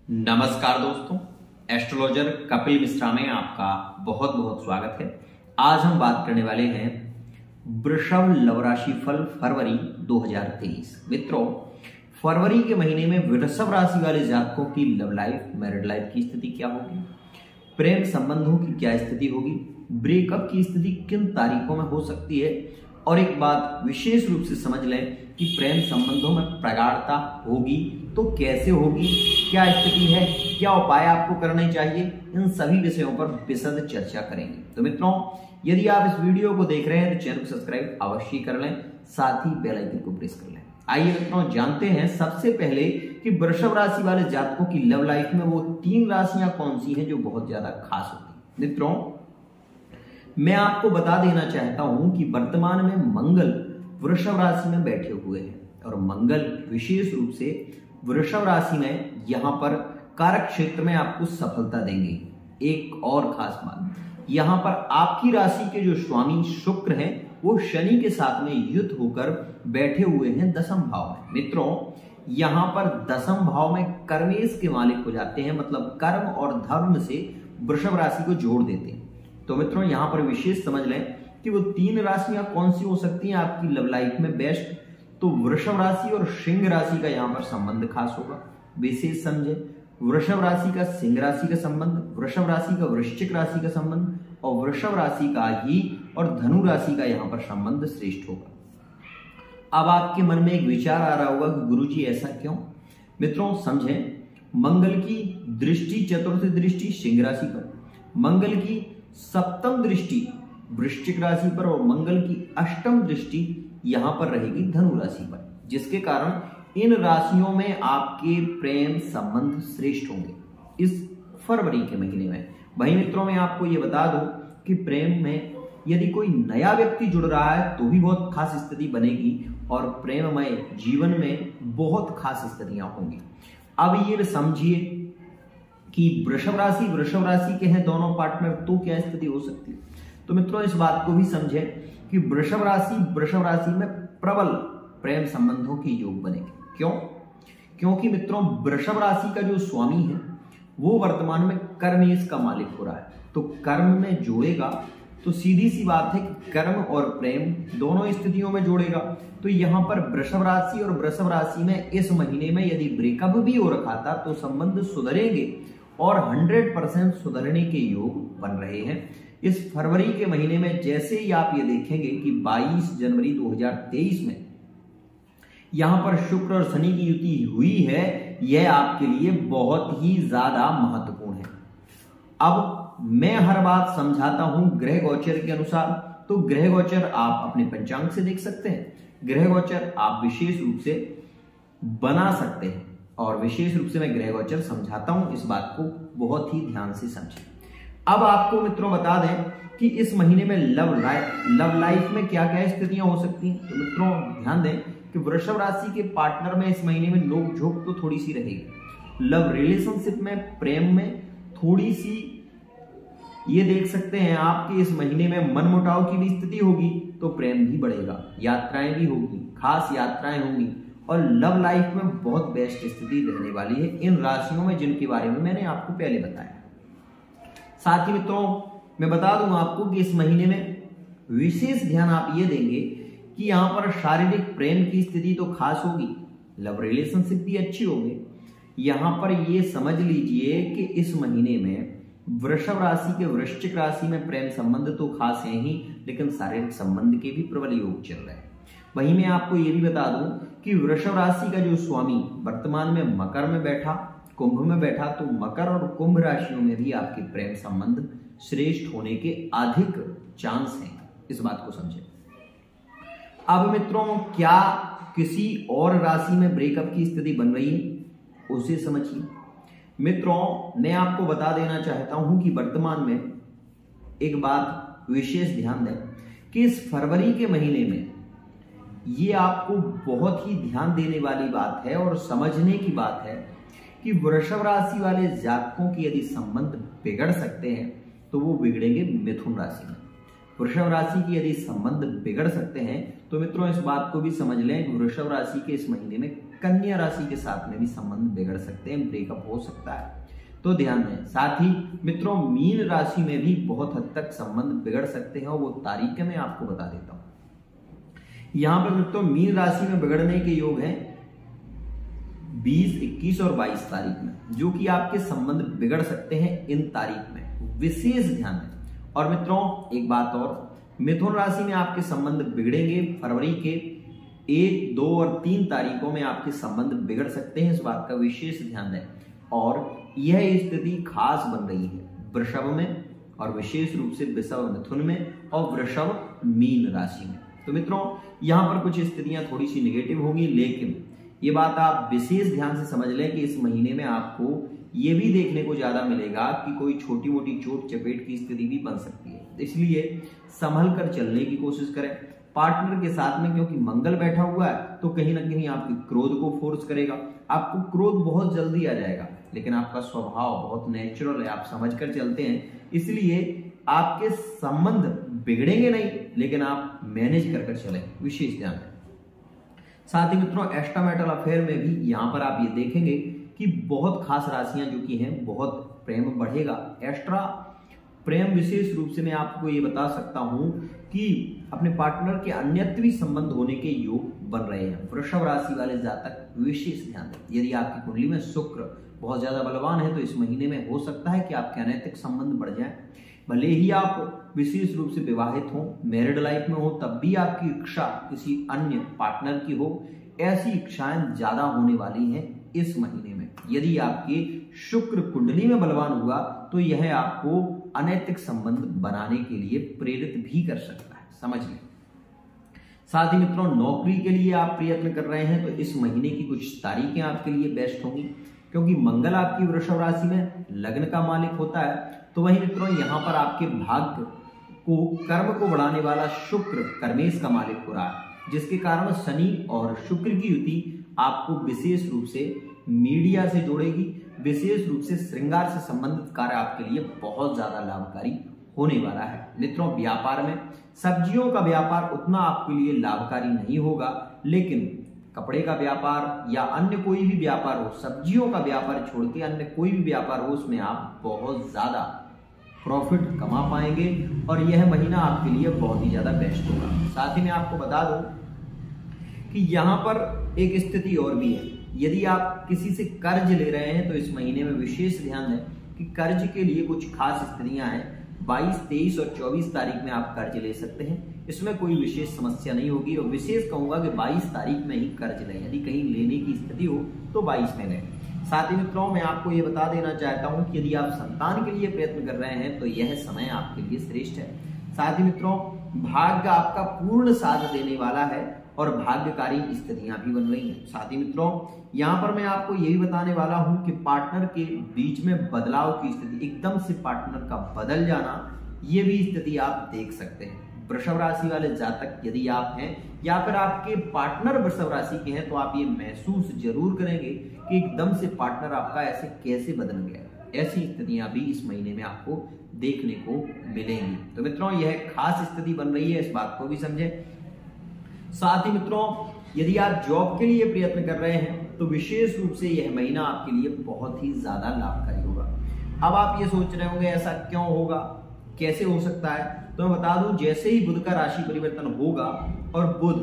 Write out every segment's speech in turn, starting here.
नमस्कार दोस्तों, एस्ट्रोलॉजर कपिल मिश्रा में आपका बहुत बहुत स्वागत है। आज हम बात करने वाले हैं वृषभ लव राशि फल फरवरी 2023। मित्रों, फरवरी के महीने में वृषभ राशि वाले जातकों की लव लाइफ, मैरिड लाइफ की स्थिति क्या होगी, प्रेम संबंधों की क्या स्थिति होगी, ब्रेकअप की स्थिति किन तारीखों में हो सकती है, और एक बात विशेष रूप से समझ लें कि प्रेम संबंधों में प्रगाढ़ता होगी तो कैसे होगी, क्या स्थिति है, क्या उपाय आपको करने चाहिए, इन सभी विषयों पर विशद चर्चा करेंगे। तो मित्रों, यदि आप इस वीडियो को देख रहे हैं तो चैनल को सब्सक्राइब अवश्य कर लें, साथ ही बेल आइकन को प्रेस कर लें। आइए मित्रों, जानते हैं सबसे पहले कि वृषभ राशि वाले जातकों की लव लाइफ में वो 3 राशियां कौन सी हैं जो बहुत ज्यादा खास होती हैं। मित्रों, मैं आपको बता देना चाहता हूं कि वर्तमान में मंगल वृषभ राशि में बैठे हुए हैं और मंगल विशेष रूप से वृषभ राशि में यहां पर कारक क्षेत्र में आपको सफलता देंगे। एक और खास बात, यहां पर आपकी राशि के जो स्वामी शुक्र हैं वो शनि के साथ में युद्ध होकर बैठे हुए हैं दशम भाव में। मित्रों, यहां पर दशम भाव में कर्मेश के मालिक हो जाते हैं, मतलब कर्म और धर्म से वृषभ राशि को जोड़ देते हैं। तो मित्रों, यहां पर विशेष समझ लें कि वो 3 राशियां कौन सी हो सकती हैं आपकी लव लाइफ में बेस्ट। तो वृषभ राशि और सिंह राशि का यहां पर संबंध खास होगा, विशेष समझे। वृषभ राशि का सिंह राशि का संबंध, वृषभ राशि का वृश्चिक राशि का संबंध और वृषभ राशि का ही और धनु राशि का यहां पर संबंध श्रेष्ठ होगा। अब आपके मन में एक विचार आ रहा होगा कि गुरुजी ऐसा क्यों। मित्रों समझें, मंगल की दृष्टि, चतुर्थ दृष्टि सिंह राशि पर, मंगल की सप्तम दृष्टि वृश्चिक राशि पर और मंगल की अष्टम दृष्टि यहां पर रहेगी धनु राशि पर, जिसके कारण इन राशियों में आपके प्रेम संबंध श्रेष्ठ होंगे इस फरवरी के महीने में। वहीं मित्रों, मैं आपको यह बता दूं कि प्रेम में यदि कोई नया व्यक्ति जुड़ रहा है तो भी बहुत खास स्थिति बनेगी और प्रेममय जीवन में बहुत खास स्थितियां होंगी। अब ये समझिए कि वृषभ राशि के हैं दोनों पार्टनर, तो क्या स्थिति हो सकती है। तो मित्रों, इस बात को भी समझें कि वृषभ राशि में प्रबल प्रेम संबंधों के योग बनेंगे। क्यों? क्योंकि मित्रों, वृषभ राशि का जो स्वामी है वो वर्तमान में कर्मेश का मालिक हो रहा है, तो कर्म में जोड़ेगा तो सीधी सी बात है कि कर्म और प्रेम दोनों स्थितियों में जोड़ेगा। तो यहां पर वृषभ राशि और वृषभ राशि में इस महीने में यदि ब्रेकअप भी हो रखा था तो संबंध सुधरेंगे और 100% सुधरने के योग बन रहे हैं इस फरवरी के महीने में। जैसे ही आप ये देखेंगे कि 22 जनवरी 2023 में यहां पर शुक्र और शनि की युति हुई है, यह आपके लिए बहुत ही ज्यादा महत्वपूर्ण है। अब मैं हर बात समझाता हूं ग्रह गोचर के अनुसार, तो ग्रह गोचर आप अपने पंचांग से देख सकते हैं, ग्रह गोचर आप विशेष रूप से बना सकते हैं और विशेष रूप से मैं ग्रह गोचर समझाता हूं, इस बात को बहुत ही ध्यान से समझें। अब आपको मित्रों बता दें कि इस महीने में लव लाइफ में क्या क्या स्थितियां हो सकती हैं। तो मित्रों ध्यान दें कि वृषभ राशि के पार्टनर में इस महीने में नोक झोंक तो थोड़ी सी रहेगी। लव रिलेशनशिप में, प्रेम में थोड़ी सी ये देख सकते हैं आपके इस महीने में मनमुटाव की भी स्थिति होगी, तो प्रेम भी बढ़ेगा, यात्राएं भी होगी, खास यात्राएं होंगी और लव लाइफ में बहुत बेस्ट स्थिति रहने वाली है इन राशियों में जिनके बारे में मैंने आपको पहले बताया। साथ ही मित्रों, मैं बता दूं आपको कि इस महीने में विशेष ध्यान आप ये देंगे कि यहां पर शारीरिक प्रेम की स्थिति तो खास होगी, लव रिलेशनशिप भी अच्छी होगी। यहां पर ये समझ लीजिए कि इस महीने में वृषभ राशि के वृश्चिक राशि में प्रेम संबंध तो खास है ही, लेकिन शारीरिक संबंध के भी प्रबल योग चल रहे हैं। वहीं मैं आपको ये भी बता दूं कि वृषभ राशि का जो स्वामी वर्तमान में मकर में बैठा, कुंभ में बैठा, तो मकर और कुंभ राशियों में भी आपके प्रेम संबंध श्रेष्ठ होने के अधिक चांस हैं, इस बात को समझें। अब मित्रों, क्या किसी और राशि में ब्रेकअप की स्थिति बन रही है उसे समझिए। मित्रों, मैं आपको बता देना चाहता हूं कि वर्तमान में एक बात विशेष ध्यान दें कि इस फरवरी के महीने में ये आपको बहुत ही ध्यान देने वाली बात है और समझने की बात है कि वृषभ राशि वाले जातकों की यदि संबंध बिगड़ सकते हैं तो वो बिगड़ेंगे मिथुन राशि में। वृषभ राशि की यदि संबंध बिगड़ सकते हैं तो मित्रों इस बात को भी समझ लें, वृषभ राशि के इस महीने में कन्या राशि के साथ में भी संबंध बिगड़ सकते हैं, ब्रेकअप हो सकता है, तो ध्यान दें। साथ ही मित्रों मीन राशि में भी बहुत हद तक संबंध बिगड़ सकते हैं और वो तारीखें मैं आपको बता देता हूं। यहां पर मित्रों मीन राशि में बिगड़ने के योग हैं 20, 21 और 22 तारीख में, जो कि आपके संबंध बिगड़ सकते हैं इन तारीख में, विशेष ध्यान दें। और मित्रों एक बात और, मिथुन राशि में आपके संबंध बिगड़ेंगे फरवरी के 1, 2 और 3 तारीखों में आपके संबंध बिगड़ सकते हैं, इस बात का विशेष ध्यान दें। और यह स्थिति खास बन रही है वृषभ में और विशेष रूप से वृषभ मिथुन में और वृषभ मीन राशि में। तो मित्रों यहां पर कुछ स्थितियां थोड़ी सी नेगेटिव होंगी, लेकिन ये बात आप विशेष ध्यान से समझ लें कि इस महीने में आपको ये भी देखने को ज्यादा मिलेगा कि कोई छोटी मोटी चोट चपेट की स्थिति भी बन सकती है, इसलिए संभल कर चलने की कोशिश करें पार्टनर के साथ में, क्योंकि मंगल बैठा हुआ है तो कहीं ना कहीं आपके क्रोध को फोर्स करेगा। आपको क्रोध बहुत जल्दी आ जाएगा, लेकिन आपका स्वभाव बहुत नेचुरल है, आप समझ कर चलते हैं, इसलिए आपके संबंध बिगड़ेंगे नहीं, लेकिन आप मैनेज कर कर चलें, विशेष ध्यान दें। साथ ही मित्रों एक्स्ट्रा मैरिटल अफेयर में भी यहां पर आप ये देखेंगे कि बहुत खास राशियां जो कि हैं, बहुत प्रेम बढ़ेगा। एक्स्ट्रा प्रेम विशेष रूप से मैं आपको ये बता सकता हूं कि अपने पार्टनर के अन्यत्र भी संबंध होने के योग बन रहे हैं। वृषभ राशि वाले जातक विशेष ध्यान दें, यदि आपकी कुंडली में शुक्र बहुत ज्यादा बलवान है तो इस महीने में हो सकता है कि आपके अनैतिक संबंध बढ़ जाए। भले ही आप विशेष रूप से विवाहित हो, मैरिड लाइफ में हो, तब भी आपकी इच्छा किसी अन्य पार्टनर की हो, ऐसी इच्छाएं ज्यादा होने वाली हैं इस महीने में। यदि आपके शुक्र कुंडली में बलवान हुआ तो यह आपको अनैतिक संबंध बनाने के लिए प्रेरित भी कर सकता है, समझ लें। साथ ही मित्रों नौकरी के लिए आप प्रयत्न कर रहे हैं तो इस महीने की कुछ तारीखें आपके लिए बेस्ट होंगी, क्योंकि मंगल आपकी वृषभ राशि में लग्न का मालिक होता है। तो वहीं मित्रों यहाँ पर आपके भाग्य को, कर्म को बढ़ाने वाला शुक्र कर्मेश का मालिक हो रहा है, जिसके कारण शनि और शुक्र की युति आपको विशेष रूप से मीडिया से जोड़ेगी, विशेष रूप से श्रृंगार से संबंधित कार्य आपके लिए बहुत ज्यादा लाभकारी होने वाला है। मित्रों व्यापार में सब्जियों का व्यापार उतना आपके लिए लाभकारी नहीं होगा, लेकिन कपड़े का व्यापार या अन्य कोई भी व्यापार हो, सब्जियों का व्यापार छोड़ के अन्य कोई भी व्यापार हो, उसमें आप बहुत ज्यादा प्रॉफिट कमा पाएंगे और यह महीना आपके लिए बहुत ही ज्यादा बेस्ट होगा। साथ ही मैं आपको बता दूं कि यहाँ पर एक स्थिति और भी है, यदि आप किसी से कर्ज ले रहे हैं तो इस महीने में विशेष ध्यान दें कि कर्ज के लिए कुछ खास स्थितियां हैं। 22, 23 और 24 तारीख में आप कर्ज ले सकते हैं, इसमें कोई विशेष समस्या नहीं होगी। और विशेष कहूंगा कि 22 तारीख में ही कर्ज लें, यदि कहीं लेने की स्थिति हो तो 22 में लें। साथ ही मित्रों मैं आपको ये बता देना चाहता हूं कि यदि आप संतान के लिए प्रयत्न कर रहे हैं तो यह समय आपके लिए श्रेष्ठ है। साथ ही मित्रों भाग्य आपका पूर्ण साथ देने वाला है और भाग्यकारी स्थितियां भी बन रही हैं। साथ ही मित्रों यहाँ पर मैं आपको ये भी बताने वाला हूं कि पार्टनर के बीच में बदलाव की स्थिति, एकदम से पार्टनर का बदल जाना, ये भी स्थिति आप देख सकते हैं। वृषभ राशि वाले जातक यदि आप हैं या फिर आपके पार्टनर वृषभ राशि के हैं तो आप ये महसूस जरूर करेंगे कि एकदम से पार्टनर आपका ऐसे कैसे बदल गया। ऐसी स्थितियां भी इस महीने में आपको देखने को मिलेंगी। तो मित्रों यह खास स्थिति बन रही है, इस बात को भी समझें। साथ ही मित्रों यदि आप जॉब के लिए प्रयत्न कर रहे हैं तो विशेष रूप से यह महीना आपके लिए बहुत ही ज्यादा लाभकारी होगा। अब आप ये सोच रहे होंगे ऐसा क्यों होगा, कैसे हो सकता है, तो मैं बता दूं जैसे ही बुध का राशि परिवर्तन होगा और बुध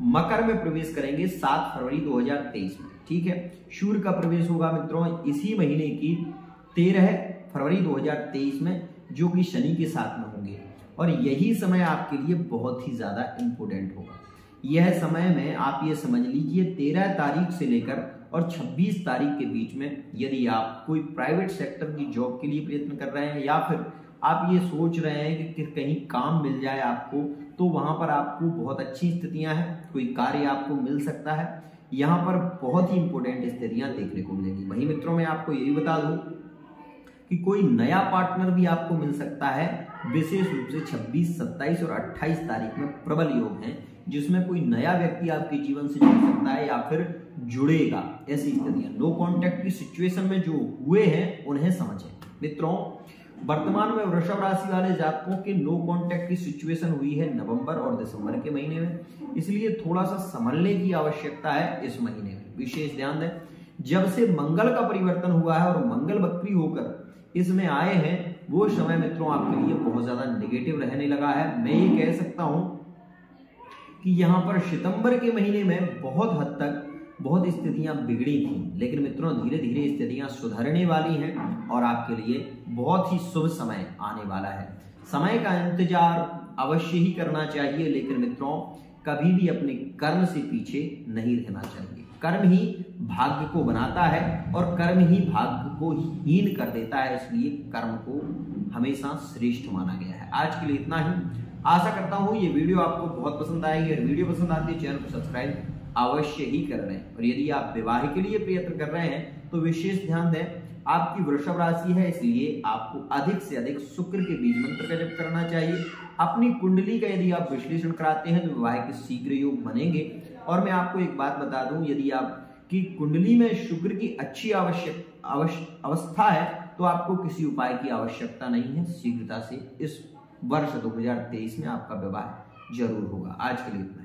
मकर में प्रवेश करेंगे 7 फरवरी 2023 में, ठीक है। सूर्य का प्रवेश होगा मित्रों इसी महीने की 13 फरवरी 2023 में, जो कि शनि के साथ में होंगे और यही समय आपके लिए बहुत ही ज्यादा इंपोर्टेंट होगा। यह समय में आप ये समझ लीजिए 13 तारीख से लेकर और 26 तारीख के बीच में यदि आप कोई प्राइवेट सेक्टर की जॉब के लिए प्रयत्न कर रहे हैं या फिर आप ये सोच रहे हैं कि कहीं काम मिल जाए आपको, तो वहां पर आपको बहुत अच्छी स्थितियां हैं, कोई कार्य आपको मिल सकता है। यहाँ पर बहुत ही इंपॉर्टेंट स्थितियां देखने को मिलेंगी। वहीं मित्रों मैं आपको यही बता दूं कि कोई नया पार्टनर भी आपको मिल सकता है, विशेष रूप से 26, 27 और 28 तारीख में प्रबल योग हैं, जिसमें कोई नया व्यक्ति आपके जीवन से जुड़ सकता है या फिर जुड़ेगा। ऐसी स्थितियां नो कॉन्टैक्ट की सिचुएशन में जो हुए हैं उन्हें समझें। मित्रों वर्तमान में वृषभ राशि वाले जातकों के नो कांटेक्ट की सिचुएशन हुई है नवंबर और दिसंबर के महीने में, इसलिए थोड़ा सा संभलने की आवश्यकता है इस महीने में। विशेष ध्यान दें, जब से मंगल का परिवर्तन हुआ है और मंगल वक्री होकर इसमें आए हैं, वो समय मित्रों आपके लिए बहुत ज्यादा नेगेटिव रहने लगा है। मैं ये कह सकता हूं कि यहां पर सितंबर के महीने में बहुत हद तक बहुत स्थितियां बिगड़ी थी, लेकिन मित्रों धीरे धीरे स्थितियां सुधरने वाली हैं और आपके लिए बहुत ही शुभ समय आने वाला है। समय का इंतजार अवश्य ही करना चाहिए, लेकिन मित्रों कभी भी अपने कर्म से पीछे नहीं रहना चाहिए। कर्म ही भाग्य को बनाता है और कर्म ही भाग्य को हीन कर देता है, इसलिए कर्म को हमेशा श्रेष्ठ माना गया है। आज के लिए इतना ही। आशा करता हूं ये वीडियो आपको बहुत पसंद आएगी, और वीडियो पसंद आती है चैनल को सब्सक्राइब अवश्य ही कर रहे हैं। और यदि आप विवाह के लिए प्रयत्न कर रहे हैं तो विशेष ध्यान दें, आपकी वृषभ राशि है, इसलिए आपको अधिक से अधिक शुक्र के बीज मंत्र का जप करना चाहिए। अपनी कुंडली का यदि आप विश्लेषण कराते हैं तो विवाह के शीघ्र योग बनेंगे। और मैं आपको एक बात बता दूं, यदि आपकी कुंडली में शुक्र की अच्छी अवस्था है तो आपको किसी उपाय की आवश्यकता नहीं है। शीघ्रता से इस वर्ष 2023 में आपका विवाह जरूर होगा। आज के लिए इतना।